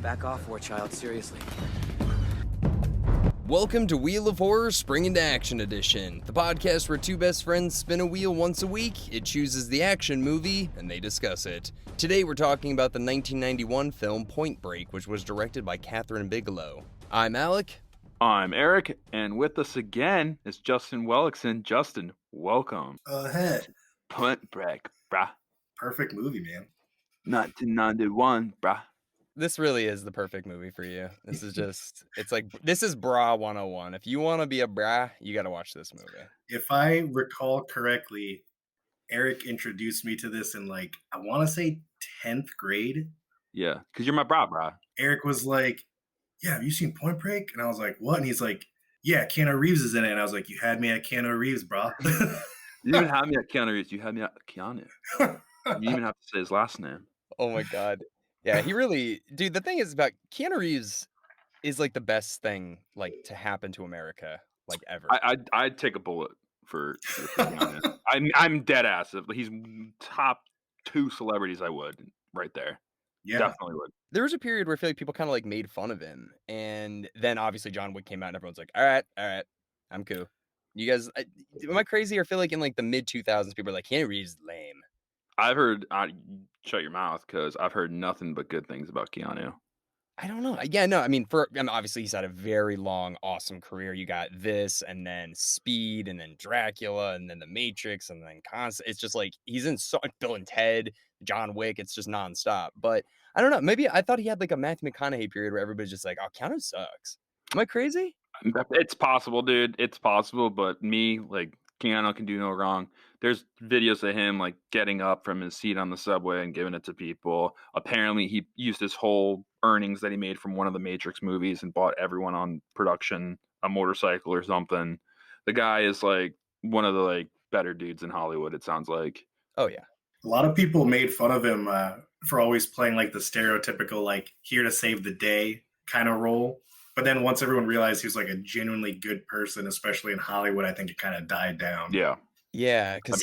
Back off, War Child, seriously. Welcome to Wheel of Horror Spring into Action Edition, the podcast where two best friends spin a wheel once a week, it chooses the action movie, and they discuss it. Today we're talking about the 1991 film Point Break, which was directed by Kathryn Bigelow. I'm Alec. I'm Erik, and with us again is Justin Welikson. Justin, welcome. Hey. Point Break, brah. Perfect movie, man. 1991, brah. This really is the perfect movie for you. This is just, this is bra 101. If you want to be a bra, you got to watch this movie. If I recall correctly, Erik introduced me to this in I want to say 10th grade. Yeah, because you're my brah. Erik was like, yeah, have you seen Point Break? And I was like, what? And he's like, yeah, Keanu Reeves is in it. And I was like, you had me at Keanu Reeves, bro. You didn't have me at Keanu Reeves. You had me at Keanu. You didn't even have to say his last name. Oh my God. Yeah, he really, dude, the thing is about Keanu Reeves is the best thing to happen to America ever. I'd take a bullet for Keanu. I'm dead ass. If he's top 2 celebrities, I would right there. Yeah, definitely would. There was a period where I feel like people kind of made fun of him, and then obviously John Wick came out, and everyone's like, all right, I'm cool. You guys, am I crazy? Or feel like in the mid 2000s, people are like, Keanu Reeves is lame. I've heard, shut your mouth, because I've heard nothing but good things about Keanu. I don't know. Yeah, no, obviously he's had a very long, awesome career. You got this, and then Speed, and then Dracula, and then The Matrix, and then it's just he's in Bill and Ted, John Wick. It's just nonstop. But I don't know. Maybe I thought he had a Matthew McConaughey period where everybody's just like, oh, Keanu sucks. Am I crazy? It's possible, dude. It's possible, but me, Keanu can do no wrong. There's videos of him getting up from his seat on the subway and giving it to people. Apparently, he used his whole earnings that he made from one of the Matrix movies and bought everyone on production a motorcycle or something. The guy is one of the better dudes in Hollywood, it sounds like. Oh yeah. A lot of people made fun of him for always playing the stereotypical here to save the day kind of role. But then once everyone realized he was a genuinely good person, especially in Hollywood, I think it kind of died down. Yeah. Yeah, because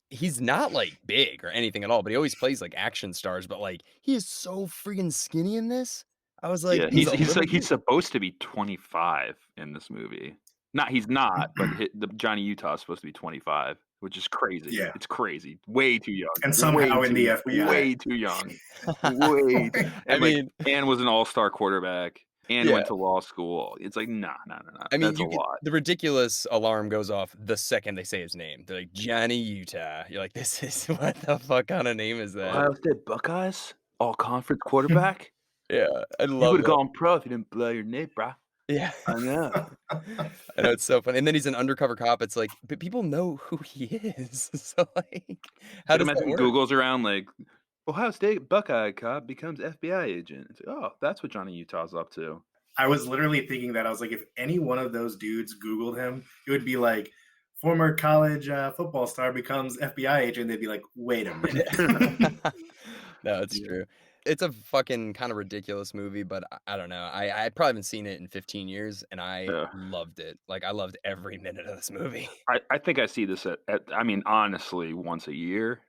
he's not big or anything at all, but he always plays action stars. But he is so freaking skinny in this. I was like, yeah, he's supposed to be 25 in this movie. He's not, but the Johnny Utah is supposed to be 25, which is crazy. Yeah, it's crazy. Way too young. And somehow in the FBI, way too young. Way. And was an all-star quarterback. And went to law school. It's nah. That's a lot. The ridiculous alarm goes off the second they say his name. They're like, Johnny Utah. You're like, this is what the fuck kind of name is that? Ohio State Buckeyes? All-conference quarterback? Yeah, I love it. You would have gone pro if you didn't blow your knee, bro. Yeah. I know. I know, it's so funny. And then he's an undercover cop. It's but people know who he is. So, how does that work? Google's around Ohio State Buckeye cop becomes FBI agent. It's oh, that's what Johnny Utah's up to. I was literally thinking that. I was like, if any one of those dudes Googled him, it would be former college football star becomes FBI agent. They'd be like, wait a minute. No, it's true. It's a fucking kind of ridiculous movie, but I don't know. I probably haven't seen it in 15 years, and I loved it. I loved every minute of this movie. I think I see this at honestly, once a year.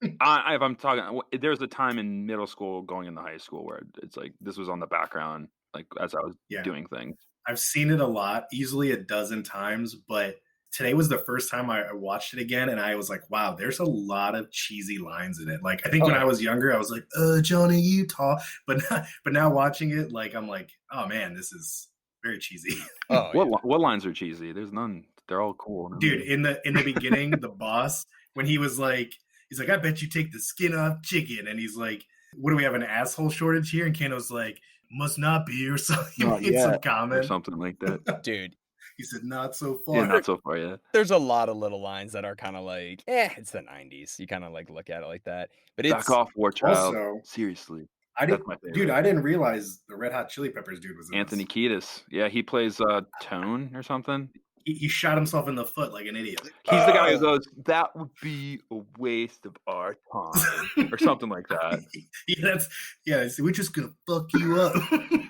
If I'm talking, there's a time in middle school going into high school where it's this was on the background, as I was doing things. I've seen it a lot, easily a dozen times, but today was the first time I watched it again, and I was like, wow, there's a lot of cheesy lines in it. I think when I was younger, I was like, Johnny Utah, but now watching it, I'm like, oh man, this is very cheesy. Oh, what lines are cheesy? There's none. They're all cool. Dude, in the beginning, the boss, when he was he's like, I bet you take the skin off chicken. And he's like, what do we have, an asshole shortage here? And Kano's like, must not be, or something. He made some comment. Or something like that. Dude. He said, not so far. Yeah, not so far, yeah. There's a lot of little lines that are kind of it's the 90s. You kind of look at it like that. But it's... Back off, War Child. Also, seriously. I didn't realize the Red Hot Chili Peppers dude was in Anthony this. Kiedis. Yeah, he plays Tone or something. He shot himself in the foot like an idiot. He's the guy who goes, that would be a waste of our time. Or something like that. We're just going to fuck you up.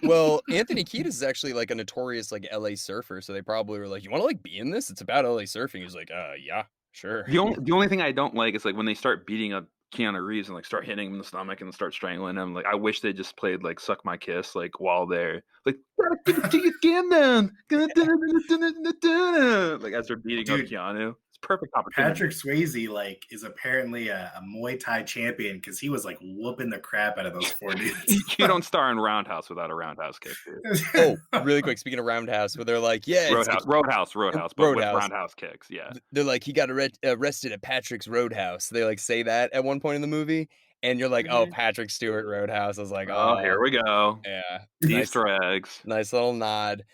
Well, Anthony Kiedis is actually a notorious LA surfer. So they probably were like, you want to be in this? It's about LA surfing. He's like, yeah, sure. The only thing I don't like is when they start beating up Keanu Reeves and like start hitting him in the stomach and start strangling him. Like I wish they just played like "Suck My Kiss" like while they're like give it to you again, man. Like as they're beating up Dude, Keanu. It's perfect opportunity. Patrick Swayze like is apparently a Muay Thai champion because he was like whooping the crap out of those 4 dudes. You don't star in Roundhouse without a roundhouse kick, dude. Oh, really quick. Speaking of Roundhouse, where they're like, yeah, it's like, Roadhouse, but with Roadhouse. roundhouse kicks. Yeah, They're like, he got arrested at Patrick's Roadhouse. They like say that at one point in the movie, and you're like, oh, Patrick Stewart Roadhouse. I was like, oh, here we go. Yeah, Easter eggs. Nice little nod.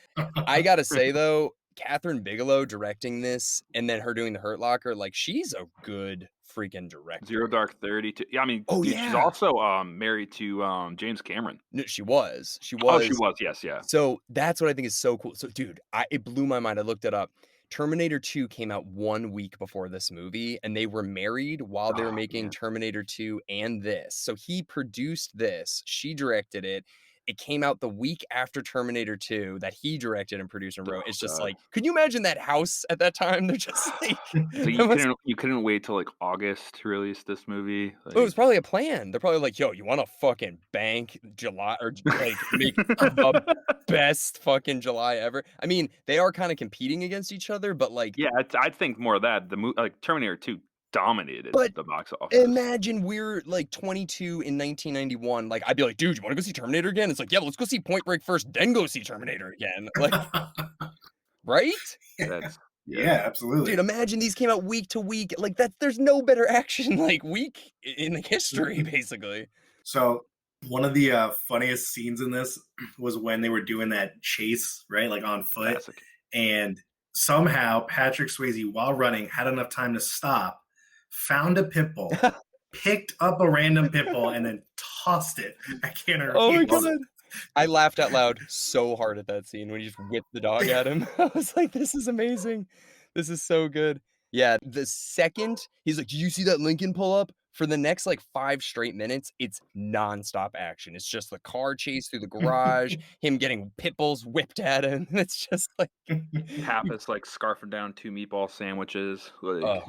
I gotta say though, Catherine Bigelow directing this, and then her doing the Hurt Locker, like she's a good freaking director. Zero Dark 30. Yeah, I mean, Oh, dude, yeah. she's also married to James Cameron. No, she was. Oh, she was. Yes, yeah. So that's what I think is so cool. So, dude, it blew my mind. I looked it up. Terminator 2 came out 1 week before this movie, and they were married while they were making Terminator 2 and this. So he produced this. She directed it. It came out the week after Terminator 2 that he directed and produced and wrote. It's just like, could you imagine that house at that time? They're just like, so you couldn't wait till like August to release this movie. Like, it was probably a plan. They're probably like, yo, you want to fucking bank July or like make the best fucking July ever? I mean, they are kind of competing against each other, but like, yeah, I think more of that. The like Terminator 2 dominated the box office. Imagine we're like 22 in 1991. Like, I'd be like, dude, you want to go see Terminator again? It's like, yeah, let's go see Point Break first, then go see Terminator again. Like, right? Yeah, absolutely. Dude, imagine these came out week to week. Like that, there's no better action like week in the history, basically. So one of the funniest scenes in this was when they were doing that chase, right? Like on foot. Classic. And somehow Patrick Swayze, while running, had enough time to stop, found a pit bull, picked up a random pit bull, and then tossed it at Keanu Reeves. Oh my god. I laughed out loud so hard at that scene when he just whipped the dog at him. I was like, this is amazing. This is so good. Yeah, the second he's like, "Do you see that Lincoln pull up?" For the next like 5 straight minutes, it's nonstop action. It's just the car chase through the garage, him getting pit bulls whipped at him. It's just like Pappas like scarfing down 2 meatball sandwiches. Like,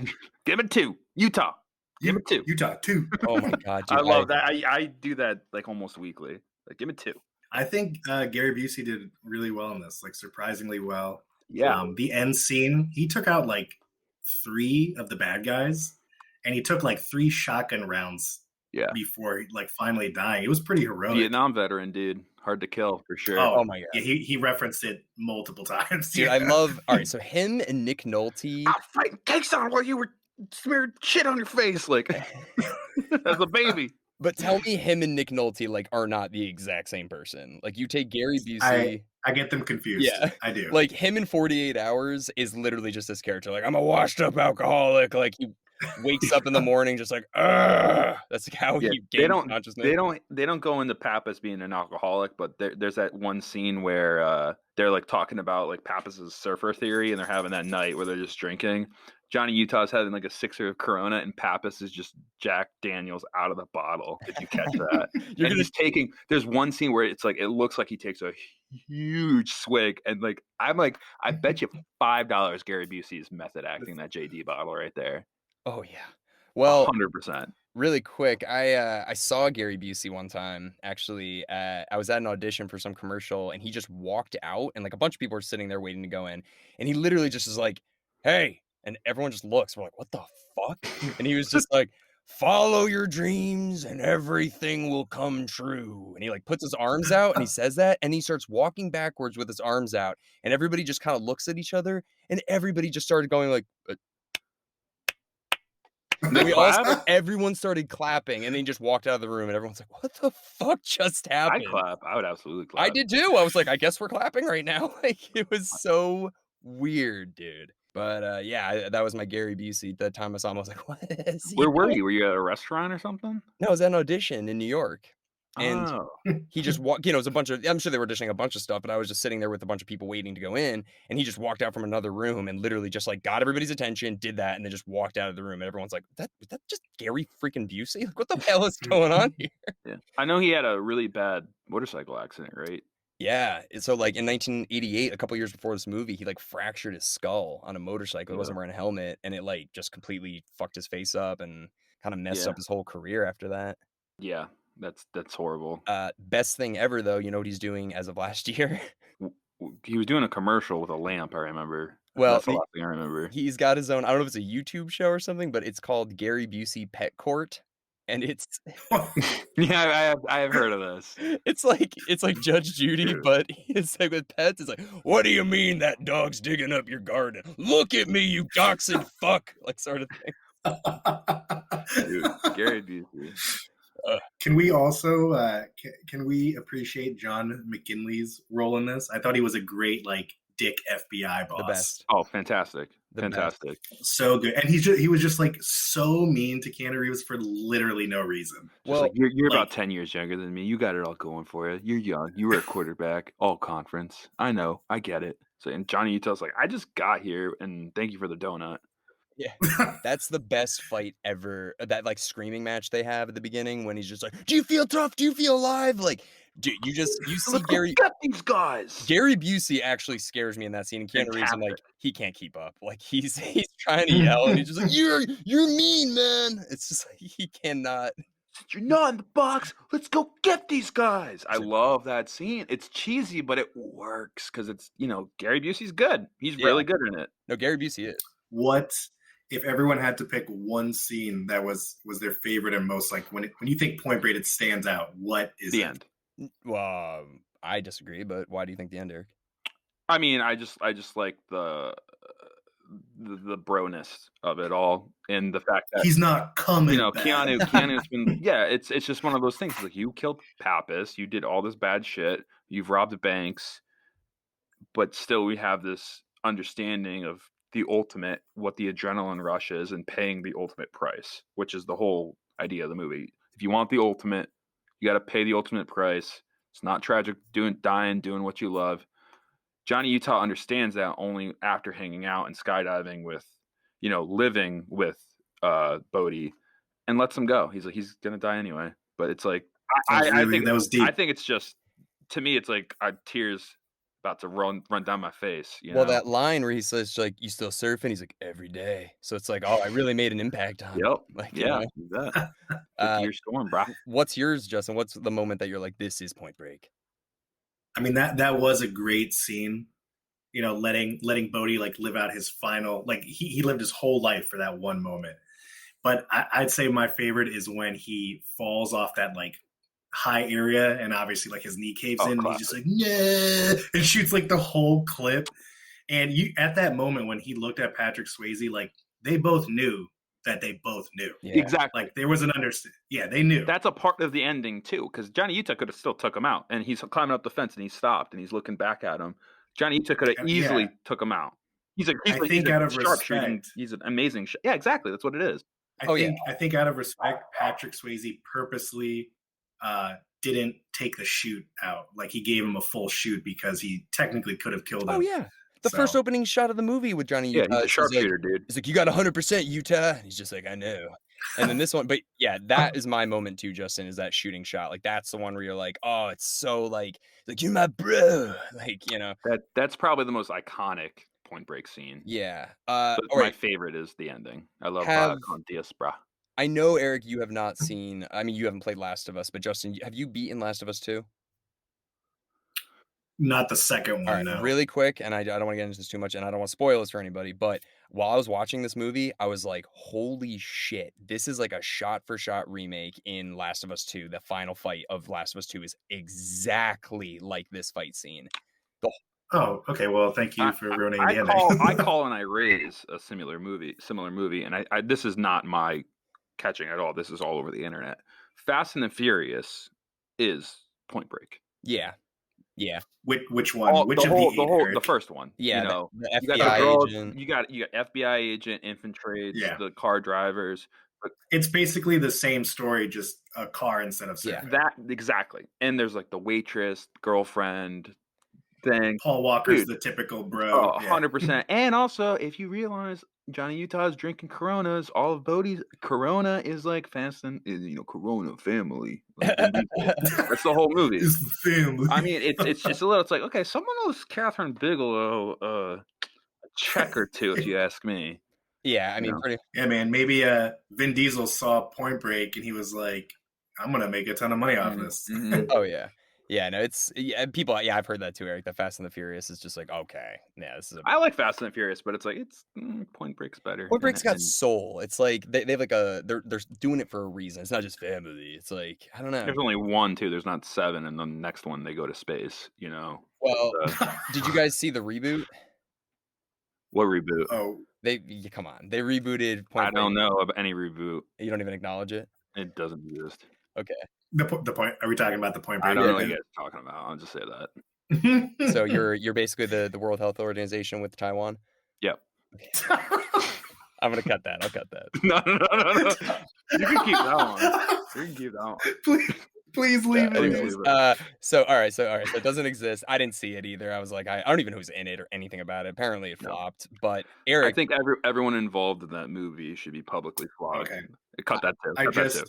give it 2, Utah. Give it 2, Utah 2. Oh my god, dude, I love that. I do that like almost weekly. Like, give it 2. I think Gary Busey did really well in this, like surprisingly well. Yeah. The end scene, he took out like 3 of the bad guys, and he took like 3 shotgun rounds before like finally dying. It was pretty heroic. Vietnam veteran, dude. Hard to kill for sure. Oh my god. Yeah, he referenced it multiple times. Dude, I love. All right, so him and Nick Nolte. I was fighting cakes on while you were smeared shit on your face, like as a baby. But tell me, him and Nick Nolte like are not the exact same person. Like you take Gary Busey. I get them confused. Yeah, I do. Like him in 48 Hours is literally just this character. Like, I'm a washed up alcoholic. Like he wakes up in the morning just like, ugh. That's like how he gains consciousness. They don't go into Pappas being an alcoholic, but there's that one scene where they're like talking about like Pappas's surfer theory, and they're having that night where they're just drinking. Johnny Utah's having like a 6er of Corona, and Pappas is just Jack Daniels out of the bottle. Did you catch that? And he's taking. There's one scene where it's like it looks like he takes a huge swig, and like I'm like, I bet you $5 Gary Busey is method acting that JD bottle right there. Oh yeah, well, 100%. Really quick, I saw Gary Busey one time. Actually, I was at an audition for some commercial, and he just walked out, and like a bunch of people were sitting there waiting to go in, and he literally just is like, "Hey." And everyone just looks. We're like, what the fuck? And he was just like, follow your dreams and everything will come true. And he like puts his arms out and he says that. And he starts walking backwards with his arms out. And everybody just kind of looks at each other. And everybody just started going like, everyone started clapping. And then he just walked out of the room. And everyone's like, what the fuck just happened? I'd clap. I would absolutely clap. I did too. I was like, I guess we're clapping right now. Like it was so weird, dude. But yeah, that was my Gary Busey. The time I saw him, I was like, what is he? Where were you? Were you at a restaurant or something? No, I was at an audition in New York. And he just walked, it was a bunch of, I'm sure they were auditioning a bunch of stuff, but I was just sitting there with a bunch of people waiting to go in. And he just walked out from another room and literally just like got everybody's attention, did that, and then just walked out of the room. And everyone's like, was that just Gary freaking Busey? Like, what the hell is going on here? Yeah. I know he had a really bad motorcycle accident, right? Yeah. So like in 1988, a couple years before this movie, he like fractured his skull on a motorcycle. He wasn't wearing a helmet, and it like just completely fucked his face up. And kind of messed Yeah. up his whole career after that. Yeah, that's horrible. Best thing ever though, you know what he's doing as of last year? He was doing a commercial with a lamp, I remember. Well, That's the last thing I remember. he's got his own, I don't know if it's a YouTube show or something, but it's called Gary Busey Pet Court, and it's Yeah, I have heard of this. it's like Judge Judy, but it's like with pets. It's like, what do you mean that dog's digging up your garden? Look at me, you dachshund fuck, like sort of thing. Dude, Gary Busey. Can we also can we appreciate John McGinley's role in this? I thought he was a great like dick FBI boss. The best. Oh, fantastic. The Fantastic. So good. And he was just like so mean to Keanu Reeves for literally no reason. Just Well, like, you're like- about 10 years younger than me. You got it all going for you. You're young. You were a quarterback, all conference. I know. I get it. So, and Johnny Utah's like, I just got here and thank you for the donut. yeah, that's the best fight ever. That like screaming match they have at the beginning when he's just like, "Do you feel tough? Do you feel alive?" Like, dude, you see Let's go get these guys. Gary Busey actually scares me in that scene. And Keanu Reeves, I'm like, Fantastic. he can't keep up. Like he's trying to yell, and he's just like, "You're mean, man." It's just like he cannot. You're not in the box. Let's go get these guys. I love that scene. It's cheesy, but it works because it's, Gary Busey's good. He's really good in it. No, Gary Busey is. What if everyone had to pick one scene that was their favorite and most like when you think Point Break, it stands out? What is The it? end. Well, I disagree, but why do you think the end, Eric? I mean, I just like the broness of it all, and the fact that He's not coming. back. Keanu's been it's just one of those things. Like, you killed Pappas, you did all this bad shit, you've robbed banks, but still we have this understanding of the ultimate, what the adrenaline rush is, and paying the ultimate price, which is the whole idea of the movie. If you want the ultimate, you got to pay the ultimate price. It's not tragic dying doing what you love. Johnny Utah understands that only after hanging out and skydiving with, living with Bodhi, and lets him go. He's like, he's gonna die anyway. But it's like, I think that was deep. I think it's just, to me, it's like tears about to run down my face. Well, that line where he says like, "You still surfing?" He's like, "Every day." So it's like, oh, I really made an impact on him. Yep. Like, Yeah. That. 50-year storm, bro. What's yours, Justin? What's the moment that you're like, this is Point Break? I mean, that was a great scene. Letting Bodhi like live out his final, like he lived his whole life for that one moment. But I'd say my favorite is when he falls off that like high area, and obviously like his knee caves in, and he's just like, "Yeah," and shoots like the whole clip. And at that moment when he looked at Patrick Swayze, like they both knew that they both knew. Yeah. Exactly. Like there was an understanding. Yeah, they knew. That's a part of the ending too, because Johnny Utah could have still took him out, and he's climbing up the fence, and he stopped, and he's looking back at him. Johnny Utah could have easily took him out. He's a sharpshooter. He's an amazing shot. Yeah, exactly. That's what it is. I think out of respect, Patrick Swayze purposely didn't take the shoot out. Like he gave him a full shoot because he technically could have killed him. Oh yeah. The first opening shot of the movie with Johnny Utah. Yeah, he's a sharpshooter, dude. He's like, "You got 100%, Utah." And he's just like, "I know." And then this one, but yeah, that is my moment too, Justin, is that shooting shot. Like that's the one where you're like, oh, it's so like you're my bro. Like, That's probably the most iconic Point Break scene. Yeah. But my favorite is the ending. I love Con Diaz, brah. I know, Eric, you have not seen, I mean, you haven't played Last of Us, but Justin, have you beaten Last of Us 2? Not the second one, All right, no. really quick, and I don't want to get into this too much, and I don't want to spoil this for anybody, but while I was watching this movie, I was like, holy shit, this is like a shot-for-shot remake in Last of Us 2. The final fight of Last of Us 2 is exactly like this fight scene. Oh, okay. Well, thank you for ruining the ending. I call and I raise a similar movie, and I this is not my catching at all. This is all over the internet. Fast and the Furious is Point Break. Yeah. Yeah. Which one? The first one. Yeah. The FBI agent. You got FBI agent infiltrates the car drivers. But it's basically the same story, just a car instead of surfing. That exactly. And there's like the waitress, girlfriend thing. Paul Walker's the typical bro. 100%. And also, if you realize Johnny Utah is drinking Coronas, all of Bodhi's Corona is like Fast and Corona family. Like, that's the whole movie. It's the family. I mean, it's just a little. It's like, okay, someone owes Catherine Bigelow a check or two, if you ask me. Yeah, I mean, pretty. Yeah, man. Maybe Vin Diesel saw Point Break and he was like, "I'm gonna make a ton of money off this." Oh yeah, yeah. No, it's people. Yeah, I've heard that too, Eric. The Fast and the Furious is just like, okay, yeah, this is a I like Fast and the Furious, but it's like Point Break's better. Point Break's got soul. It's like they have like they're doing it for a reason. It's not just family. It's like, I don't know. There's only 1, 2. There's not 7, and the next one they go to space. Well, did you guys see the reboot? What reboot? Oh, Come on. They rebooted Point I Break. don't know of any reboot. You don't even acknowledge it? It doesn't exist. Okay. the point. Are we talking about the Point Break? I don't know what again? you guys are talking about. I'll just say that. So you're basically the World Health Organization with Taiwan? Yep. I'm gonna cut that. I'll cut that. No. You can keep that one. You can keep that one. Please leave it. Anyways, So all right. So it doesn't exist. I didn't see it either. I was like, I don't even know who's in it or anything about it. Apparently it flopped. But Eric, I think everyone involved in that movie should be publicly flogged. Okay. Cut that too.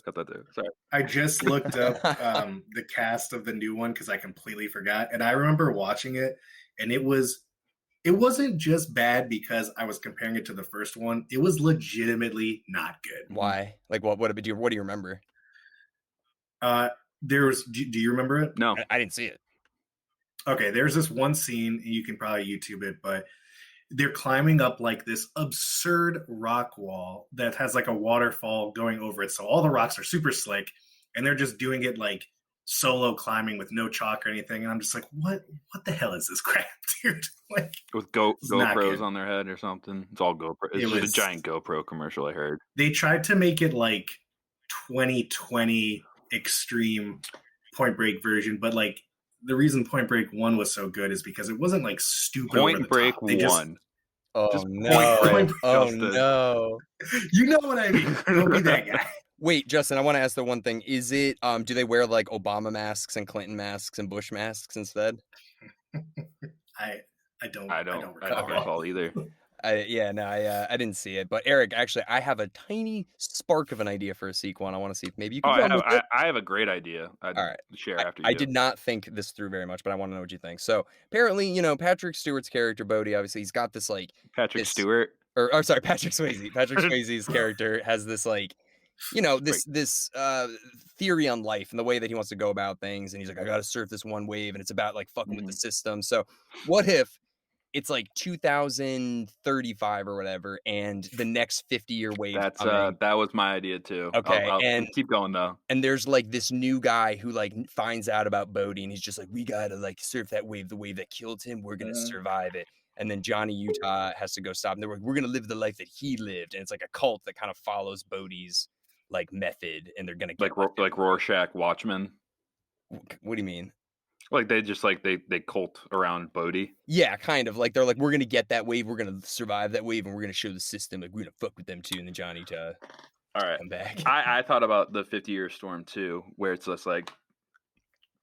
Cut that too. Sorry. I just looked up the cast of the new one because I completely forgot, and I remember watching it, and it wasn't just bad because I was comparing it to the first one. It was legitimately not good. why? Like what do you remember? Do you remember it? No. I didn't see it. Okay, there's this one scene, and you can probably YouTube it, but they're climbing up like this absurd rock wall that has like a waterfall going over it. So all the rocks are super slick, and they're just doing it like solo climbing with no chalk or anything. And I'm just like, what the hell is this crap, dude? Like, With not GoPros good. on their head or something. It's all GoPro. It's It just was- a giant GoPro commercial, I heard. they tried to make it like 2020 extreme Point Break version, but like the reason Point Break 1 was so good is because it wasn't like stupid. over the Point Break top. They just- 1. Oh Just no. Point Break, Oh Justin. no. You know what I mean? Don't be that guy. Wait, Justin, I want to ask the one thing. Is it do they wear like Obama masks and Clinton masks and Bush masks instead? I don't I don't recall. recall either. I didn't see it. But Eric, actually, I have a tiny spark of an idea for a sequel, and I want to see if maybe you can run with it. I have a great idea. I'd All right. share after you. I did not think this through very much, but I want to know what you think. So apparently, Patrick Stewart's character, Bodhi, obviously he's got this like Patrick this- Stewart. sorry, Patrick Swayze. Patrick Swayze's character has this like, this theory on life and the way that he wants to go about things. And he's like, I got to surf this one wave, and it's about like fucking with the system. So what if it's like 2035 or whatever, and the next 50-year wave coming, That was my idea too. Okay, I'll and- keep going though. and there's like this new guy who like finds out about Bodhi, and he's just like, we gotta like surf that wave, the wave that killed him. We're gonna survive it. And then Johnny Utah has to go stop. And they're like, we're gonna live the life that he lived. And it's like a cult that kind of follows Bodhi's like method, and they're gonna get Like Rorschach Watchmen. What do you mean? Like they just like they cult around Bodhi. Yeah, kind of like they're like, we're gonna get that wave, we're gonna survive that wave, and we're gonna show the system like we're gonna fuck with them too. And then Johnny Utah All right. come back. I thought about the 50-year storm too, where it's just like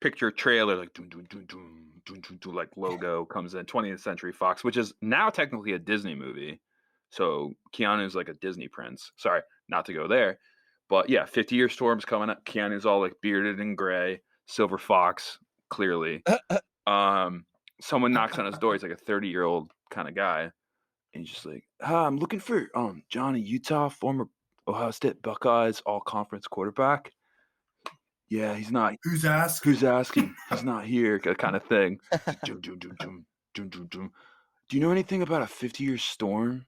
picture trailer like doom, doom, doom, doom, doom, doom, doom, like logo comes in 20th Century Fox, which is now technically a Disney movie. So Keanu's like a Disney prince. Sorry, not to go there. But yeah, 50-year storm's coming up. Keanu's all like bearded and gray, silver fox, clearly. Someone knocks on his door. He's like a 30-year-old kind of guy. And he's just like, hi, I'm looking for Johnny Utah, former Ohio State Buckeyes all-conference quarterback. Yeah, he's not. Who's asked? Who's asking? He's not here, kind of thing. Doom, doom, doom, doom, doom, doom, doom. Do you know anything about a 50-year storm?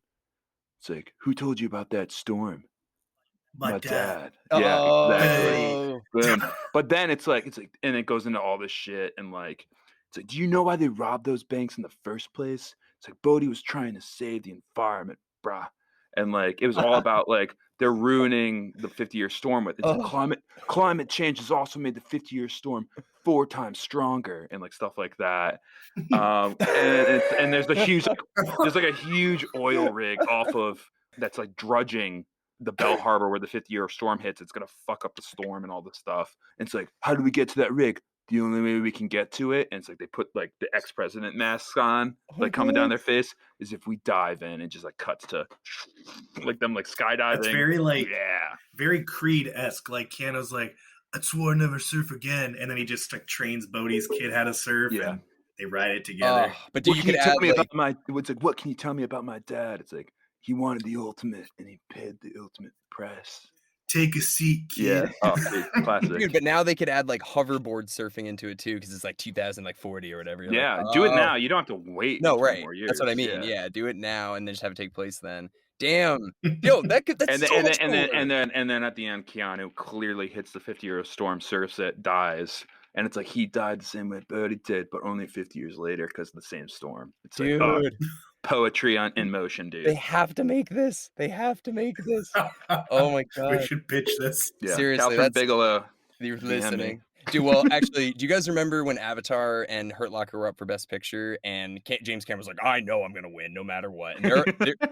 It's like, who told you about that storm? My dad. Yeah, exactly. Oh. Boom. But then it's like, and it goes into all this shit, and like, it's like, do you know why they robbed those banks in the first place? It's like Bodhi was trying to save the environment, brah. And like, it was all about like they're ruining the 50-year storm with it's like, climate change has also made the 50-year storm 4 times stronger, and like stuff like that. And there's a huge oil rig off of that's like drudging the Bell Harbor where the 50-year storm hits. It's gonna fuck up the storm and all this stuff. And it's like, how do we get to that rig? The only way we can get to it, and it's like they put like the ex-president masks on, like coming down their face, is if we dive in, and just like cuts to like them like skydiving. It's very like yeah, very Creed-esque. Like Keanu's like, I swore I'd never surf again, and then he just like trains Bodhi's kid how to surf, Yeah. and they ride it together. But do What you can could you tell add me like, about my? It's like, what can you tell me about my dad? It's like, he wanted the ultimate, and he paid the ultimate price. Take a seat, kid. Yeah. Oh, dude, classic. Dude, but now they could add like hoverboard surfing into it too, because it's like 2040 or whatever. You're Yeah, like, do it oh. now. You don't have to wait No, 20 right. more years. That's what I mean. Yeah, do it now and then just have it take place then. Damn. Yo, that's And so then, much and then, cooler. and then at the end, Keanu clearly hits the 50-year storm, surfs it, dies, and it's like he died the same way Birdie did, but only 50 years later because of the same storm. It's Dude, like, poetry in motion, dude. they have to make this. They have to make this. Oh my We god. should pitch this. Yeah, Seriously, Catherine that's Bigelow. you're DM me. listening. Dude, well, actually, do you guys remember when Avatar and Hurt Locker were up for Best Picture, and James Cameron's like, "I know I'm gonna win no matter what," and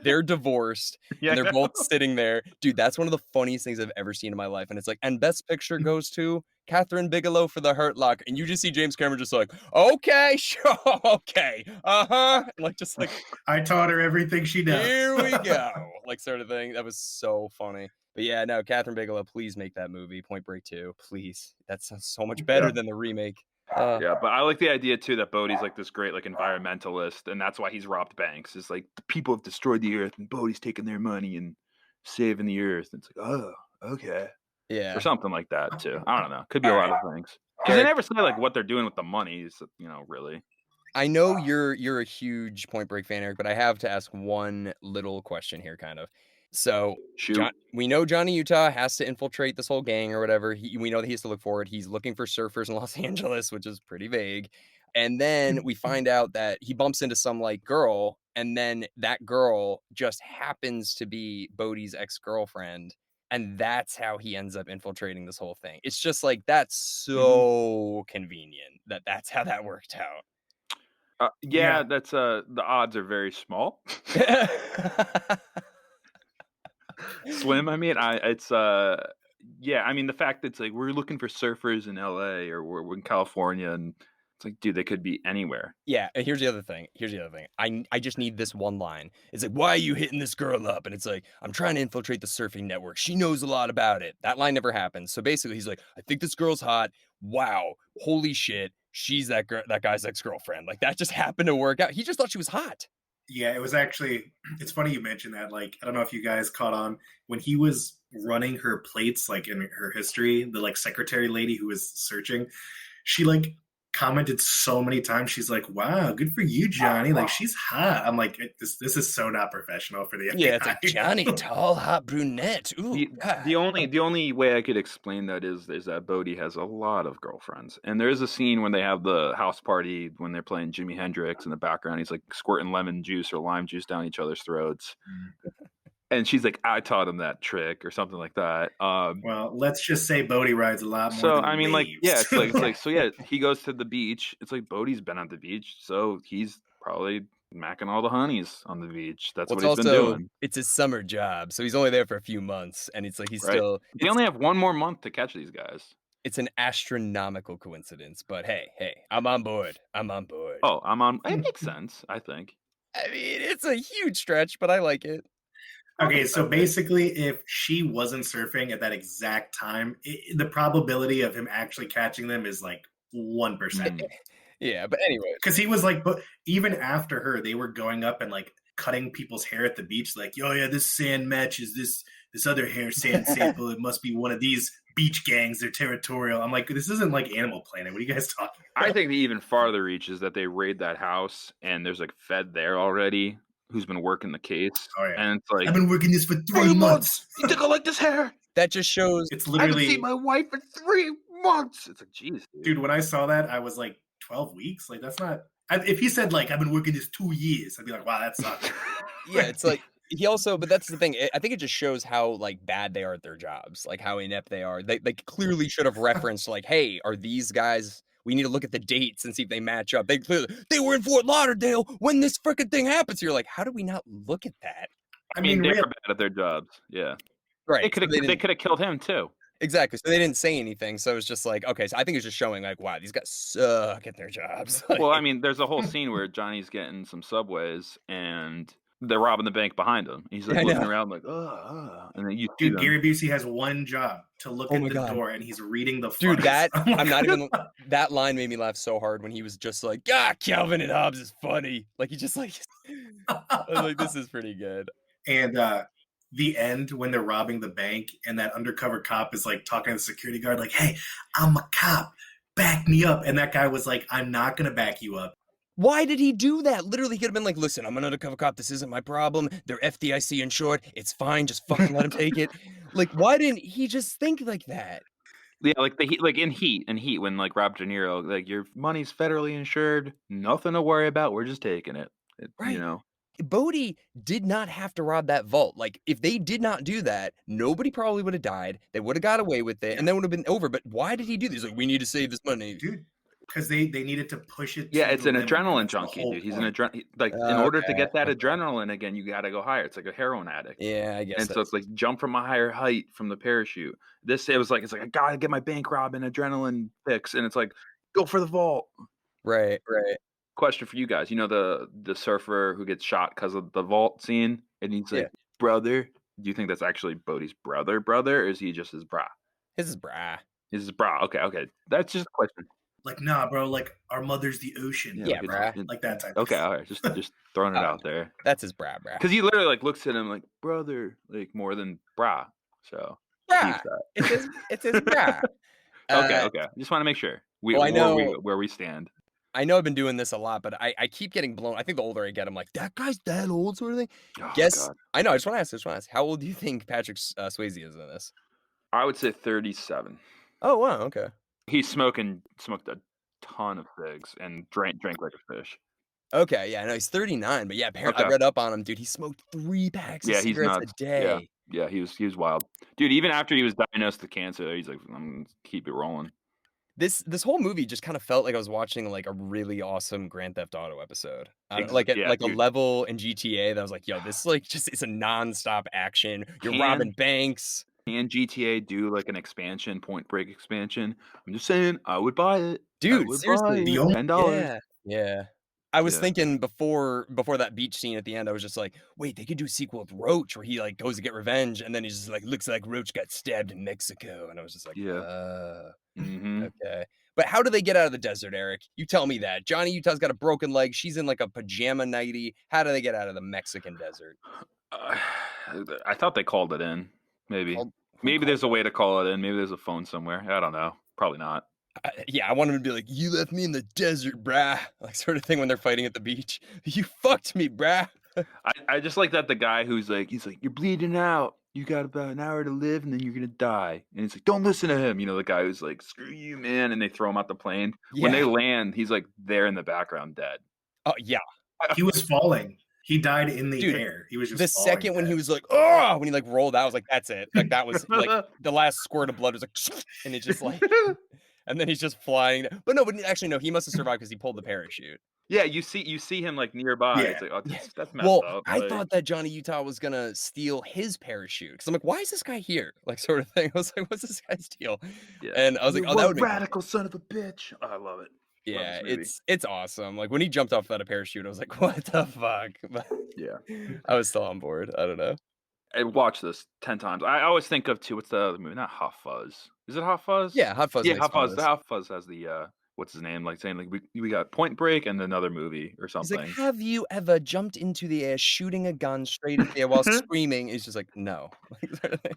they're divorced, Yeah, and they're both sitting there. Dude, that's one of the funniest things I've ever seen in my life, and it's like, and Best Picture goes to Catherine Bigelow for The Hurt Locker, and you just see James Cameron just like, "Okay, sure, okay, like just like I taught her everything she knows. here we go," like sort of thing. That was so funny. But yeah, no, Catherine Bigelow, please make that movie, Point Break 2, please. That sounds so much better than the remake. Yeah, but I like the idea too that Bodhi's like this great like environmentalist, and that's why he's robbed banks. It's like the people have destroyed the earth, and Bodhi's taking their money and saving the earth. And it's like, oh, okay, Yeah. or something like that too. I don't know. Could be a lot of things. Because they never say like what they're doing with the money. Really. I know you're a huge Point Break fan, Eric, but I have to ask one little question here, kind of. So we know Johnny Utah has to infiltrate this whole gang or whatever. We know that he has to look for it. He's looking for surfers in Los Angeles, which is pretty vague. And then we find out that he bumps into some like girl, and then that girl just happens to be Bodhi's ex-girlfriend. And that's how he ends up infiltrating this whole thing. It's just like, that's so convenient that that's how that worked out. Yeah, that's the odds are very small. Slim, I mean, I mean the fact that it's like we're looking for surfers in LA or we're in California, and it's like, dude, they could be anywhere. Yeah, and here's the other thing. I just need this one line. It's like, why are you hitting this girl up? And it's like, I'm trying to infiltrate the surfing network. She knows a lot about it. That line never happens. So basically, he's like, I think this girl's hot. Wow, holy shit, she's that guy's ex-girlfriend. Like that just happened to work out. He just thought she was hot. Yeah, it was actually, it's funny you mentioned that. Like, I don't know if you guys caught on when he was running her plates, like in her history, the like secretary lady who was searching, she like commented so many times. She's like, wow, good for you, Johnny. Like, she's hot. I'm like, this is so not professional for the FBI. Yeah, it's like Johnny, tall, hot brunette. Ooh, the only way I could explain that is that Bodhi has a lot of girlfriends. And there is a scene when they have the house party when they're playing Jimi Hendrix in the background. He's like squirting lemon juice or lime juice down each other's throats. And she's like, I taught him that trick or something like that. Well, let's just say Bodhi rides a lot more. So than I mean, waves. like, yeah, it's like so yeah, he goes to the beach. It's like Bodhi's been on the beach, so he's probably macking all the honeys on the beach. That's what he's been doing. It's his summer job, so he's only there for a few months, and it's like he's still. They only have one more month to catch these guys. It's an astronomical coincidence, but hey, I'm on board. Oh, I'm on. It makes sense, I think. I mean, it's a huge stretch, but I like it. Okay, so basically, if she wasn't surfing at that exact time, the probability of him actually catching them is like 1%. Yeah, but anyway, because he was like, but even after her, they were going up and like cutting people's hair at the beach, like, oh yeah, this sand matches this other hair sand sample. It must be one of these beach gangs. They're territorial. I'm like, this isn't like Animal Planet. What are you guys talking about? I think the even farther reach is that they raid that house and there's like Fed there already who's been working the case. Oh, yeah. And it's like, I've been working this for 3 months. You think I like this hair? That just shows it's literally. I haven't seen my wife for 3 months. It's like, geez, dude. When I saw that, I was like, 12 weeks. Like, that's not. If he said like I've been working this 2 years, I'd be like, wow, that sucks. Yeah, it's like he also, but that's the thing. I think it just shows how like bad they are at their jobs, like how inept they are. They clearly should have referenced like, hey, are these guys? We need to look at the dates and see if they match up. They were in Fort Lauderdale when this freaking thing happens. So you're like, how do we not look at that? I mean, they're bad at their jobs. Yeah, right. They could have killed him too. Exactly. So they didn't say anything. So it's just like, okay. So I think it's just showing like, wow, these guys suck at their jobs. Well, I mean, there's a whole scene where Johnny's getting some Subways and they're robbing the bank behind him. He's like looking around like, and then dude, Gary Busey has one job to look at the door, and he's reading the. Dude, I'm not even. That line made me laugh so hard when he was just like, Calvin and Hobbes is funny. Like he just like, I was like, this is pretty good. And the end when they're robbing the bank and that undercover cop is like talking to the security guard, like, "Hey, I'm a cop. Back me up." And that guy was like, "I'm not going to back you up." Why did he do that? Literally, he could have been like, listen, I'm an undercover cop. This isn't my problem. They're FDIC insured. It's fine. Just fucking let him take it. Like, why didn't he just think like that? Yeah, like the Heat, like in Heat, when like Rob De Niro, like your money's federally insured, nothing to worry about. We're just taking it. You Right. know. Bodhi did not have to rob that vault. Like, if they did not do that, nobody probably would have died. They would have got away with it, and then would have been over. But why did he do this? Like, we need to save this money. Dude, because they needed to push it Yeah, to it's the an limit, adrenaline that's the junkie, whole dude. He's point. like in order to get that Okay. adrenaline again, you got to go higher. It's like a heroin addict. Yeah, I guess And so it's like jump from a higher height from the parachute. It's like I gotta get my bank robbing adrenaline fix, and it's like go for the vault. right. Question for you guys: you know the surfer who gets shot because of the vault scene, and he's like, Yeah. brother. Do you think that's actually Bodhi's brother, or is he just his bra? His is brah. His bra. Okay. That's just a question. Like, nah, bro, like our mother's the ocean. Yeah, like, brah. Like that type Okay, of all right. Just throwing it out there. That's his brah. Because he literally like looks at him like brother, like more than bra. So Brah. keeps that. It's his brah. Okay. Just want to make sure I know. where we stand. I know I've been doing this a lot, but I keep getting blown. I think the older I get, I'm like, that guy's that old, sort of thing. Oh, Guess God. I know. I just want to ask. How old do you think Patrick Swayze is in this? I would say 37. Oh wow, okay. He smoked a ton of cigs and drank like a fish. Okay, yeah, no, he's 39, but yeah, apparently I Okay. read up on him, dude. He smoked 3 packs of Yeah, he's cigarettes a nuts. day. Yeah, he was wild, dude. Even after he was diagnosed with cancer, he's like, I'm gonna keep it rolling. This whole movie just kind of felt like I was watching like a really awesome Grand Theft Auto episode. Like Yeah, a dude. level in GTA that I was like, yo, this like just is a nonstop action. You're robbing banks. Can GTA do like an expansion, Point Break expansion? I'm just saying, I would buy it. Dude, seriously. The only- $10. Yeah. I was Yeah. thinking before that beach scene at the end, I was just like, wait, they could do a sequel with Roach where he like goes to get revenge and then he's just like looks like Roach got stabbed in Mexico. And I was just like, okay. But how do they get out of the desert, Eric? You tell me that. Johnny Utah's got a broken leg. She's in like a pajama nightie. How do they get out of the Mexican desert? I thought they called it in. Maybe. Who There's a way to call it in. Maybe there's a phone somewhere. I don't know. Probably not. I want him to be like, you left me in the desert, brah. Like sort of thing when they're fighting at the beach. You fucked me, brah. I just like that the guy he's like, you're bleeding out. You got about an hour to live and then you're going to die. And it's like, don't listen to him. You know, the guy who's like, screw you, man. And they throw him out the plane. Yeah. When they land, he's like there in the background dead. Oh, yeah. He was falling. He died in the air. He was just the second when he was like, oh, when he like rolled out, I was like, that's it. Like that was like the last squirt of blood was like, and it just like, and then he's just flying. But actually, no, he must have survived because he pulled the parachute. Yeah, you see him like nearby. Yeah. It's like, oh, that's messed up. I thought that Johnny Utah was gonna steal his parachute because I'm like, why is this guy here? Like, sort of thing. I was like, what's this guy's deal? Yeah. And I was like, oh, that would be radical son of a bitch. Oh, I love it. Yeah, it's awesome. Like when he jumped off without a parachute, I was like, what the fuck? But yeah, I was still on board. I don't know. I watched this 10 times. I always think of what's the other movie? Not Hot Fuzz. Is it Hot Fuzz? Yeah, Hot Fuzz. Yeah, Hot Fuzz. The Hot Fuzz has the what's his name? Like saying like we got Point Break and another movie or something. He's like, have you ever jumped into the air shooting a gun straight into the air while screaming? He's just like, no. I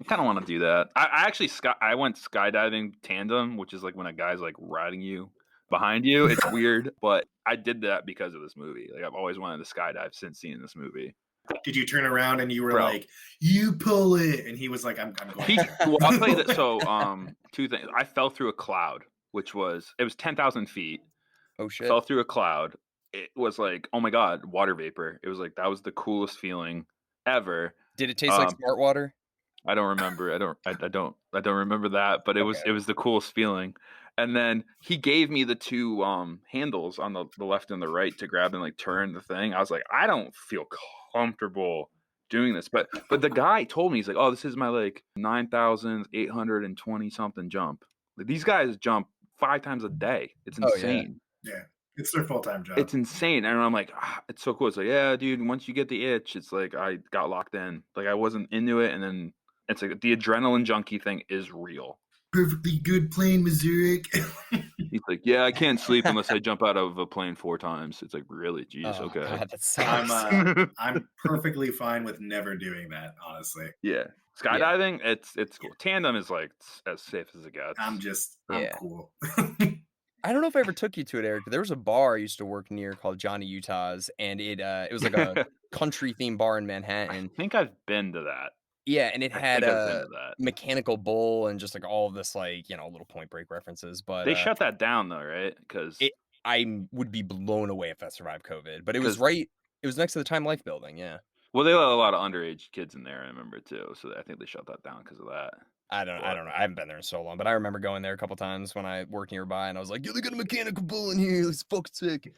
kind of want to do that. I actually I went skydiving tandem, which is like when a guy's like riding you behind you. It's weird, but I did that because of this movie. Like I've always wanted to skydive since seeing this movie. Did you turn around and you were like, you pull it? And he was like, I'm going to. Well, I'll tell you that. So, two things. I fell through a cloud, it was 10,000 feet. Oh, shit. Fell through a cloud. It was like, oh my God, water vapor. It was like, that was the coolest feeling ever. Did it taste like smart water? I don't remember. I don't remember that, but it was the coolest feeling. And then he gave me the two handles on the left and the right to grab and like turn the thing. I was like, I don't feel comfortable doing this. But the guy told me, he's like, oh, this is my like 9,820 something jump. Like, these guys jump 5 times a day. It's insane. Yeah. It's their full-time job. It's insane. And I'm like, it's so cool. It's like, yeah, dude, once you get the itch, it's like I got locked in. Like I wasn't into it. And then it's like the adrenaline junkie thing is real. Perfectly good plane, Mazurick. He's like, yeah, I can't sleep unless I jump out of a plane 4 times. It's like, really? Jeez, Oh, okay. God, that sucks. I'm perfectly fine with never doing that, honestly. Yeah. Skydiving, it's cool. Tandem is like as safe as it gets. I'm Yeah. cool. I don't know if I ever took you to it, Eric, but there was a bar I used to work near called Johnny Utah's, and it was like a country themed bar in I Manhattan. think I've been to that. Yeah, and it I had think I've been a to that. mechanical bull and just like all of this, like, little Point Break references. But They shut that down though, right? Because I would be blown away if that survived COVID. But it was 'Cause- it was next to the Time Life building. Yeah. well, they let a lot of underage kids in there. I remember too, so I think they shut that down because of that. I don't know. I haven't been there in so long, but I remember going there a couple times when I worked nearby, and I was like, "Yeah, they got a mechanical bull in here. It's fucking sick."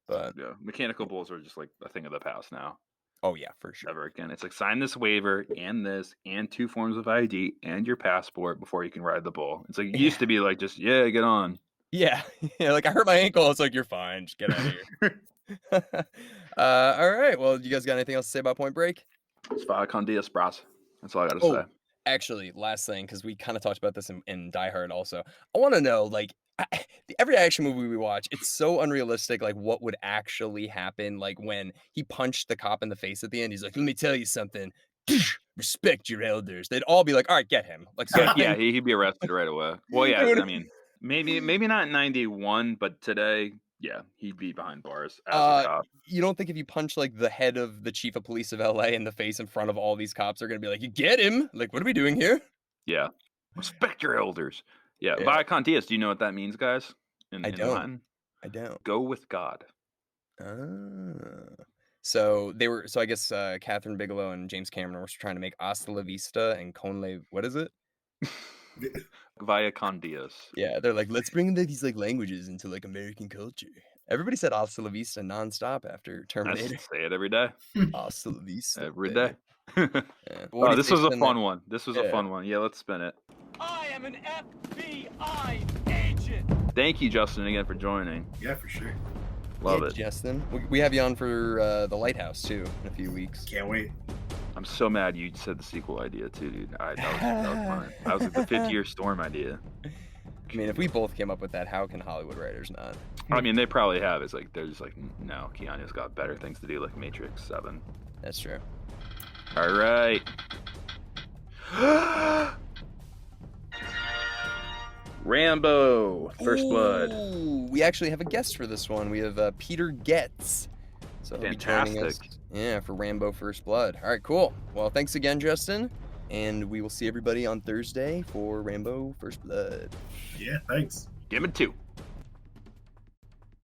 But Yeah, mechanical bulls are just like a thing of the past now. oh yeah, for sure. Never again. It's like sign this waiver and this and 2 forms of ID and your passport before you can ride the bull. It's like it used to be like just get on. Yeah, yeah. Like I hurt my ankle. It's like you're fine. Just get out of here. All right. Well, you guys got anything else to say about Point Break? It's con dias, bras. That's all I got to say. Actually, last thing, because we kind of talked about this in Die Hard also. I want to know, like, every action movie we watch, it's so unrealistic, like, what would actually happen, like, when he punched the cop in the face at the end. He's like, let me tell you something. Respect your elders. They'd all be like, all right, get him. Like, so Yeah, he'd be arrested right away. Well, yeah, I mean, maybe not in 91, but today, yeah, he'd be behind bars as a cop. You don't think if you punch, like, the head of the chief of police of LA in the face in front of all these cops, they're going to be like, you get him? Like, what are we doing here? Yeah. Respect your elders. Yeah. Via con dias, do you know what that means, guys? I don't. Latin? I don't. Go with God. So I guess Catherine Bigelow and James Cameron were trying to make Hasta la Vista and Conle, what is it? Via con dias. Yeah, they're like, let's bring these like languages into like American culture. Everybody said Hasta la Vista nonstop after Terminator. I say it every day. Hasta la Vista. Every day. Yeah. Oh, this was a fun one. This was a fun one. Yeah, let's spin it. I am an F.B.I. agent. Thank you, Justin, again for joining. Yeah, for sure. Love it. Justin. We have you on for The Lighthouse, too, in a few weeks. Can't wait. I'm so mad you said the sequel idea, too, dude. That was mine. That was like the 50-year storm idea. I mean, if we both came up with that, how can Hollywood writers not? I mean, they probably have. It's like, they're just like, no, Keanu's got better things to do, like Matrix 7. That's true. All right. Rambo, First Blood. We actually have a guest for this one. We have Peter Getz. So he'll be joining us. Yeah, for Rambo First Blood. All right, cool. Well, thanks again, Justin. And we will see everybody on Thursday for Rambo First Blood. Yeah, thanks. Give it 2.